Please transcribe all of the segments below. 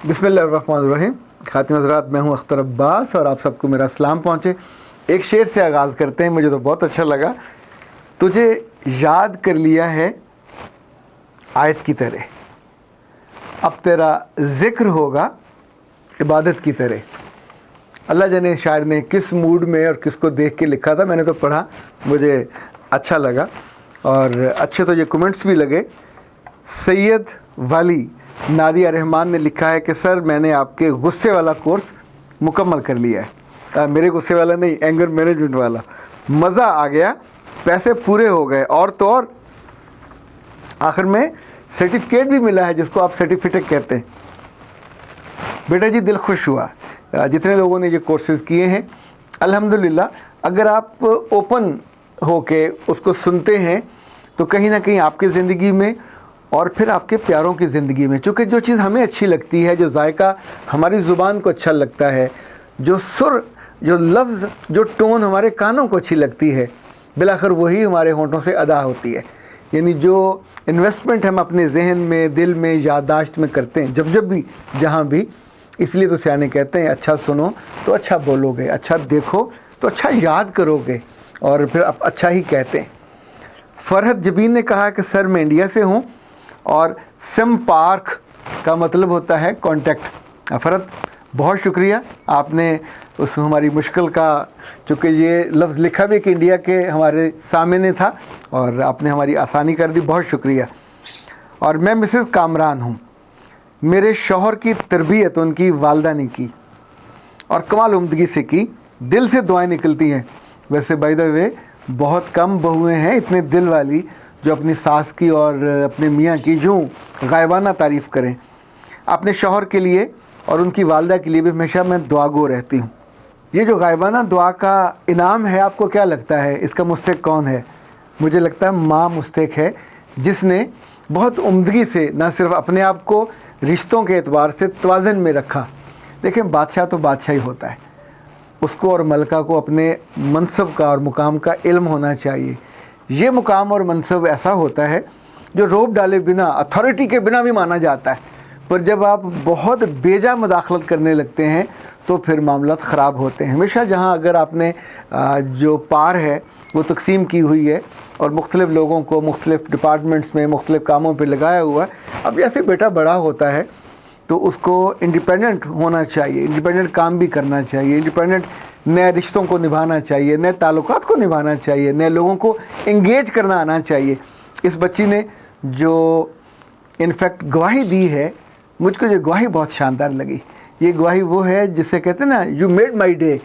बिस्मिल्लाहिर्रहमानिर्रहीम। खातिन हज़रात, मैं हूँ अख्तर अब्बास और आप सबको मेरा सलाम पहुँचे। एक शेर से आगाज़ करते हैं, मुझे तो बहुत अच्छा लगा। तुझे याद कर लिया है आयत की तरह, अब तेरा ज़िक्र होगा इबादत की तरह। अल्लाह जाने शायर ने किस मूड में और किसको देख के लिखा था, मैंने तो पढ़ा, मुझे अच्छा लगा और अच्छे तो ये कमेंट्स भी लगे। सैयद वाली नादिया रहमान ने लिखा है कि सर मैंने आपके गुस्से वाला कोर्स मुकम्मल कर लिया है। मेरे गुस्से वाला नहीं, एंगर मैनेजमेंट वाला। मज़ा आ गया, पैसे पूरे हो गए और तो और आखिर में सर्टिफिकेट भी मिला है, जिसको आप सर्टिफिकेट कहते हैं। बेटा जी दिल खुश हुआ जितने लोगों ने ये कोर्सेज़ किए हैं। अल्हम्दुलिल्लाह, अगर आप ओपन होके उसको सुनते हैं तो कहीं ना कहीं आपकी ज़िंदगी में और फिर आपके प्यारों की ज़िंदगी में, चूँकि जो चीज़ हमें अच्छी लगती है, जो जायका हमारी ज़ुबान को अच्छा लगता है, जो सुर, जो लफ्ज़, जो टोन हमारे कानों को अच्छी लगती है, बिलाखिर वही हमारे होंठों से अदा होती है। यानी जो इन्वेस्टमेंट हम अपने जहन में, दिल में, याददाश्त में करते हैं, जब भी, जहाँ भी, इसलिए तो सियाने कहते हैं अच्छा सुनो तो अच्छा बोलोगे, अच्छा देखो तो अच्छा याद करोगे और फिर आप अच्छा ही कहते हैं। फरहत जबीन ने कहा कि सर मैं इंडिया से हूँ और संपर्क का मतलब होता है कांटेक्ट। फरहत बहुत शुक्रिया, आपने उस हमारी मुश्किल का, चूँकि ये लफ्ज़ लिखा भी कि इंडिया के हमारे सामने था और आपने हमारी आसानी कर दी, बहुत शुक्रिया। और मैं मिसेस कामरान हूँ, मेरे शौहर की तरबियत उनकी वालदा ने की और कमाल उम्दगी से की, दिल से दुआएं निकलती हैं। वैसे बाय द वे बहुत कम बहुएं हैं इतने दिल वाली जो अपनी सास की और अपने मियाँ की यूँ गायबाना तारीफ़ करें। अपने शौहर के लिए और उनकी वालदा के लिए भी हमेशा मैं दुआगो रहती हूँ। ये जो गायबाना दुआ का इनाम है, आपको क्या लगता है इसका मुस्तहिक कौन है? मुझे लगता है माँ मुस्तहिक है, जिसने बहुत उम्दगी से न सिर्फ अपने आप को रिश्तों के एतबार से तवाज़न में रखा। देखें, बादशाह तो बादशाह ही होता है, उसको और मलका को अपने मनसब का और मुकाम का इल्म होना चाहिए। ये मुकाम और मनसब ऐसा होता है जो रोब डाले बिना, अथॉरिटी के बिना भी माना जाता है, पर जब आप बहुत बेजा मुदाखलत करने लगते हैं तो फिर मामला ख़राब होते हैं। हमेशा जहाँ अगर आपने जो पार है वो तकसीम की हुई है और मुख्तलिफ़ लोगों को मुख्तलिफ़ डिपार्टमेंट्स में मुख्तलिफ़ कामों पर लगाया हुआ है, अब जैसे बेटा बड़ा होता है तो उसको इंडिपेंडेंट होना चाहिए, इंडिपेंडेंट काम भी करना चाहिए, इंडिपेंडेंट नए रिश्तों को निभाना चाहिए, नए ताल्लुकात को निभाना चाहिए, नए लोगों को इंगेज करना आना चाहिए। इस बच्ची ने जो इनफैक्ट गवाही दी है, मुझको ये गवाही बहुत शानदार लगी। ये गवाही वो है जिसे कहते हैं ना, यू मेड माई डे।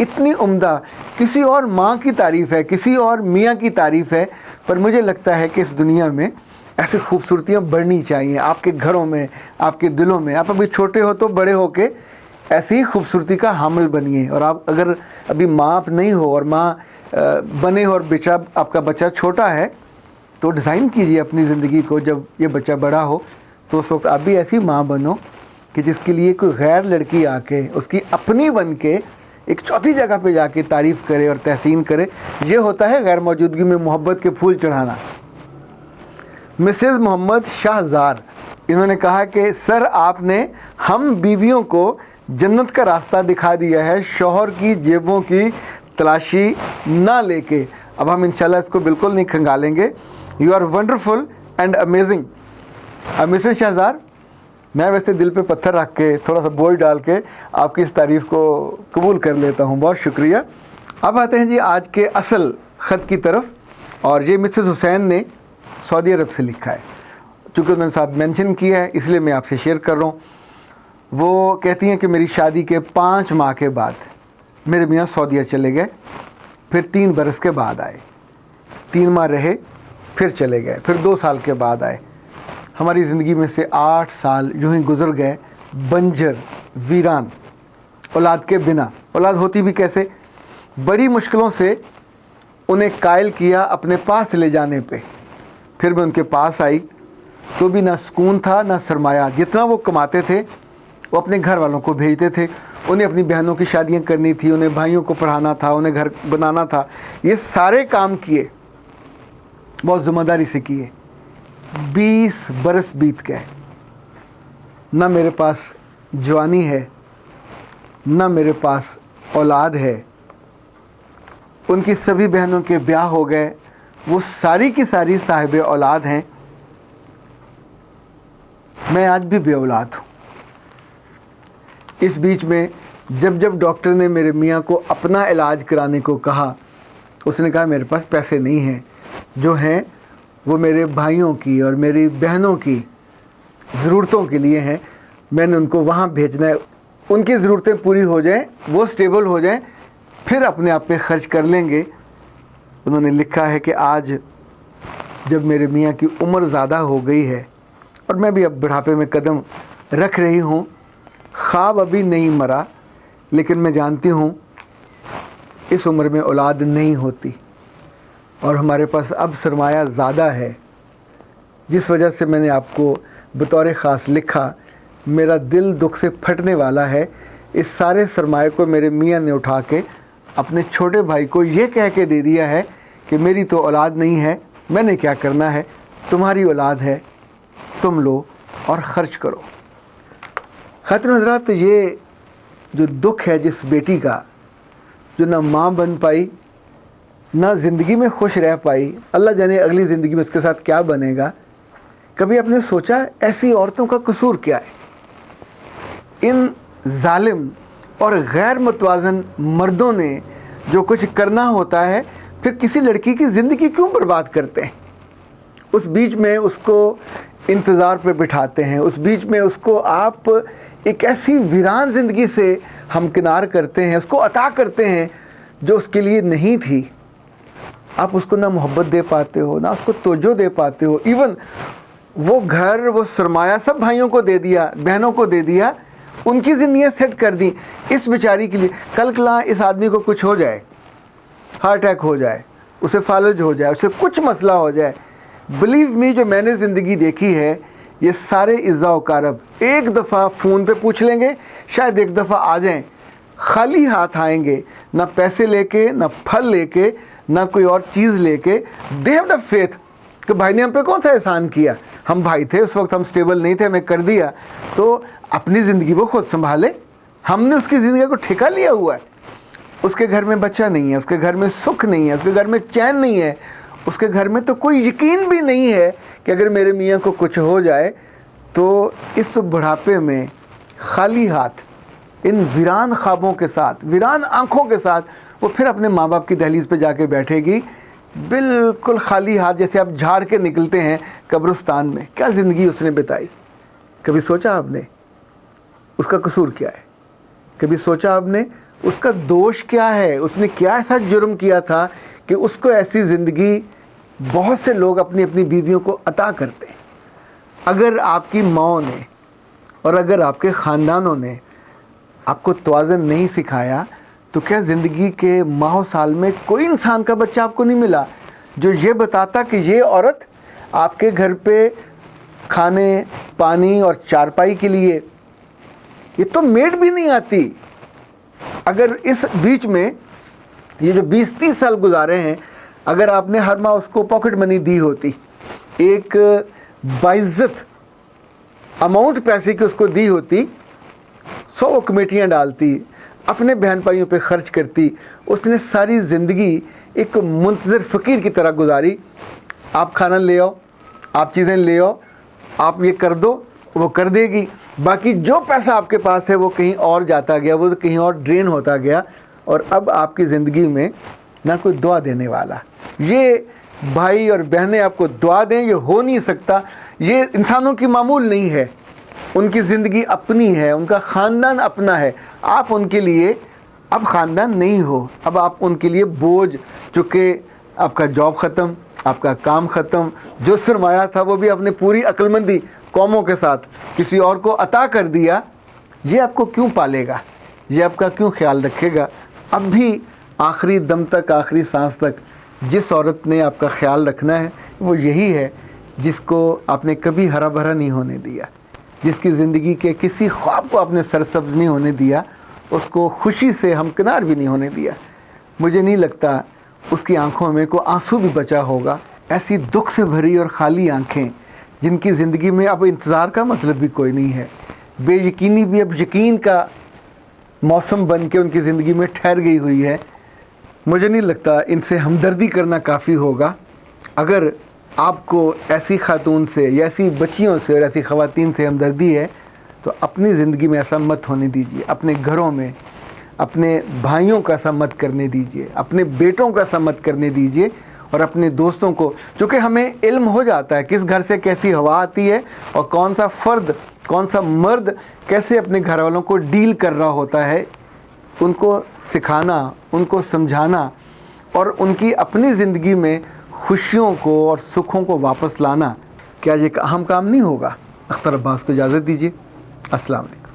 इतनी उम्दा, किसी और माँ की तारीफ़ है, किसी और मियाँ की तारीफ़ है, पर मुझे लगता है कि इस दुनिया में ऐसी खूबसूरतियाँ बढ़नी चाहिए आपके घरों में, आपके दिलों में। आप अभी छोटे हो तो बड़े हो के ऐसी ही खूबसूरती का हामिल बनिए। और आप अगर अभी माँ आप नहीं हो और माँ बने हो और बेचा आपका बच्चा छोटा है, तो डिज़ाइन कीजिए अपनी ज़िंदगी को। जब ये बच्चा बड़ा हो तो उस वक्त आप भी ऐसी माँ बनो कि जिसके लिए कोई गैर लड़की आके उसकी अपनी बन के एक चौथी जगह पे जाके तारीफ़ करे और तहसीन करे। ये होता है गैर मौजूदगी में मोहब्बत के फूल चढ़ाना। मिसेस मोहम्मद शाहज़ार, इन्होंने कहा कि सर आपने हम बीवियों को जन्नत का रास्ता दिखा दिया है, शौहर की जेबों की तलाशी ना लेके। अब हम इंशाल्लाह इसको बिल्कुल नहीं खंगालेंगे। You are wonderful and amazing. अब मिसेस शाहज़ार, मैं वैसे दिल पे पत्थर रख के थोड़ा सा बोझ डाल के आपकी इस तारीफ़ को कबूल कर लेता हूँ, बहुत शुक्रिया। अब आते हैं जी आज के असल ख़त की तरफ, और ये मिसेस हुसैन ने सऊदी अरब से लिखा है। चूँकि उन्होंने साथ मेंशन किया है इसलिए मैं आपसे शेयर कर रहा हूँ। वो कहती हैं कि मेरी शादी के 5 माह के बाद मेरे मियाँ सऊदीया चले गए, फिर 3 बरस के बाद आए, 3 माह रहे, फिर चले गए, फिर 2 साल के बाद आए। हमारी ज़िंदगी में से 8 साल यूँ ही गुजर गए, बंजर, वीरान, औलाद के बिना। औलाद होती भी कैसे, बड़ी मुश्किलों से उन्हें कायल किया अपने पास ले जाने पे। फिर मैं उनके पास आई तो भी ना सुकून था ना सरमाया। जितना वो कमाते थे वो अपने घर वालों को भेजते थे। उन्हें अपनी बहनों की शादियां करनी थी, उन्हें भाइयों को पढ़ाना था, उन्हें घर बनाना था। ये सारे काम किए, बहुत ज़िम्मेदारी से किए। 20 बरस बीत गए, ना मेरे पास जवानी है, ना मेरे पास औलाद है। उनकी सभी बहनों के ब्याह हो गए, वो सारी की सारी साहिब औलाद हैं। मैं आज भी बे औलाद हूँ। इस बीच में जब जब डॉक्टर ने मेरे मियाँ को अपना इलाज कराने को कहा, उसने कहा मेरे पास पैसे नहीं हैं, जो हैं वो मेरे भाइयों की और मेरी बहनों की ज़रूरतों के लिए हैं। मैंने उनको वहाँ भेजना है, उनकी ज़रूरतें पूरी हो जाएं, वो स्टेबल हो जाएं, फिर अपने आप पे खर्च कर लेंगे। उन्होंने लिखा है कि आज जब मेरे मियाँ की उम्र ज़्यादा हो गई है और मैं भी अब बुढ़ापे में कदम रख रही हूँ, ख्वाब अभी नहीं मरा, लेकिन मैं जानती हूँ इस उम्र में औलाद नहीं होती और हमारे पास अब सरमाया ज़्यादा है। जिस वजह से मैंने आपको बतौर ख़ास लिखा, मेरा दिल दुख से फटने वाला है। इस सारे सरमाए को मेरे मियाँ ने उठा के अपने छोटे भाई को ये कह के दे दिया है कि मेरी तो औलाद नहीं है, मैंने क्या करना है, तुम्हारी औलाद है, तुम लो और ख़र्च करो। ख़ातिन हज़रात, ये जो दुख है जिस बेटी का, जो ना माँ बन पाई, ना ज़िंदगी में खुश रह पाई, अल्लाह जाने अगली ज़िंदगी में उसके साथ क्या बनेगा। कभी आपने सोचा ऐसी औरतों का कसूर क्या है? इन जालिम और गैर मुतवाज़न मर्दों ने जो कुछ करना होता है, फिर किसी लड़की की ज़िंदगी क्यों बर्बाद करते हैं? उस बीच में उसको इंतज़ार पे बिठाते हैं, उस बीच में उसको आप एक ऐसी वीरान ज़िंदगी से हमकिनार करते हैं, उसको अता करते हैं जो उसके लिए नहीं थी। आप उसको ना मोहब्बत दे पाते हो, ना उसको तवज्जो दे पाते हो। इवन वो घर, वो सरमाया सब भाइयों को दे दिया, बहनों को दे दिया, उनकी ज़िंदगियाँ सेट कर दी इस बेचारी के लिए। कल कला इस आदमी को कुछ हो जाए, हार्ट अटैक हो जाए, उसे फालज हो जाए, उसे कुछ मसला हो जाए, बिलीव मी, जो मैंने ज़िंदगी देखी है, ये सारे इज़्ज़ा व कारब एक दफ़ा फ़ोन पे पूछ लेंगे, शायद एक दफ़ा आ जाएं, खाली हाथ आएंगे, ना पैसे लेके, ना फल लेके, ना कोई और चीज़ लेके। दे हैव द फेथ कि भाई ने हम पे कौन सा एहसान किया, हम भाई थे, उस वक्त हम स्टेबल नहीं थे, हमें कर दिया, तो अपनी ज़िंदगी वो खुद संभाले, हमने उसकी ज़िंदगी को ठेका लिया हुआ है। उसके घर में बच्चा नहीं है, उसके घर में सुख नहीं है, उसके घर में चैन नहीं है, उसके घर में तो कोई यकीन भी नहीं है कि अगर मेरे मियाँ को कुछ हो जाए तो इस बुढ़ापे में खाली हाथ, इन वीरान ख्वाबों के साथ, वीरान आँखों के साथ वो फिर अपने माँ बाप की दहलीज पे जाके बैठेगी, बिल्कुल खाली हाथ, जैसे आप झाड़ के निकलते हैं कब्रिस्तान में। क्या ज़िंदगी उसने बिताई? कभी सोचा आपने उसका कसूर क्या है? कभी सोचा आपने उसका दोष क्या है? उसने क्या ऐसा जुर्म किया था कि उसको ऐसी ज़िंदगी बहुत से लोग अपनी अपनी बीवियों को अता करते हैं। अगर आपकी माँ ने और अगर आपके ख़ानदानों ने आपको तवाज़ुन नहीं सिखाया, तो क्या ज़िंदगी के माह साल में कोई इंसान का बच्चा आपको नहीं मिला जो ये बताता कि ये औरत आपके घर पे खाने, पानी और चारपाई के लिए, ये तो मेड भी नहीं आती। अगर इस बीच में ये जो 20-30 साल गुजारे हैं, अगर आपने हर माह उसको पॉकेट मनी दी होती, एक बाइज्जत अमाउंट पैसे की उसको दी होती, 100 कमेटियाँ डालती, अपने बहन भाइयों पे खर्च करती, उसने सारी ज़िंदगी एक मुंतज़िर फ़कीर की तरह गुजारी। आप खाना ले आओ, आप चीज़ें ले आओ, आप ये कर दो, वो कर देगी। बाकी जो पैसा आपके पास है वो कहीं और जाता गया, वो कहीं और ड्रेन होता गया, और अब आपकी ज़िंदगी में ना कोई दुआ देने वाला। ये भाई और बहनें आपको दुआ दें, ये हो नहीं सकता। ये इंसानों की मामूल नहीं है, उनकी ज़िंदगी अपनी है, उनका ख़ानदान अपना है। आप उनके लिए अब ख़ानदान नहीं हो, अब आप उनके लिए बोझ, चूँकि आपका जॉब ख़त्म, आपका काम ख़त्म, जो सरमाया था वो भी आपने पूरी अक्लमंदी कौमों के साथ किसी और को अता कर दिया। ये आपको क्यों पालेगा? ये आपका क्यों ख्याल रखेगा? अब भी आखिरी दम तक, आखिरी सांस तक जिस औरत ने आपका ख्याल रखना है वो यही है जिसको आपने कभी हरा भरा नहीं होने दिया, जिसकी ज़िंदगी के किसी ख्वाब को आपने सरसब्ज नहीं होने दिया, उसको खुशी से हमकिनार भी नहीं होने दिया। मुझे नहीं लगता उसकी आंखों में कोई आंसू भी बचा होगा। ऐसी दुख से भरी और ख़ाली आंखें जिनकी ज़िंदगी में अब इंतज़ार का मतलब भी कोई नहीं है, بے یقینی بھی اب یقین کا موسم بن کے ان کی زندگی میں ٹھہر گئی ہوئی ہے. مجھے نہیں لگتا ان سے ہمدردی کرنا کافی ہوگا. اگر آپ کو ایسی خاتون سے یا ایسی بچیوں سے اور ایسی خواتین سے ہمدردی ہے تو اپنی زندگی میں ایسا مت ہونے دیجیے. اپنے گھروں میں اپنے بھائیوں کا ایسا مت کرنے دیجیے, اپنے بیٹوں کا ایسا مت کرنے دیجیے, اور اپنے دوستوں کو, چونکہ ہمیں علم ہو جاتا ہے کس گھر سے کیسی ہوا آتی ہے اور کون سا فرد, کون سا مرد کیسے اپنے گھر والوں کو ڈیل کر رہا ہوتا ہے. ان کو سکھانا, ان کو سمجھانا اور ان کی اپنی زندگی میں خوشیوں کو اور سکھوں کو واپس لانا, کیا یہ اہم کام نہیں ہوگا؟ اختر عباس کو اجازت دیجیے. السلام علیکم.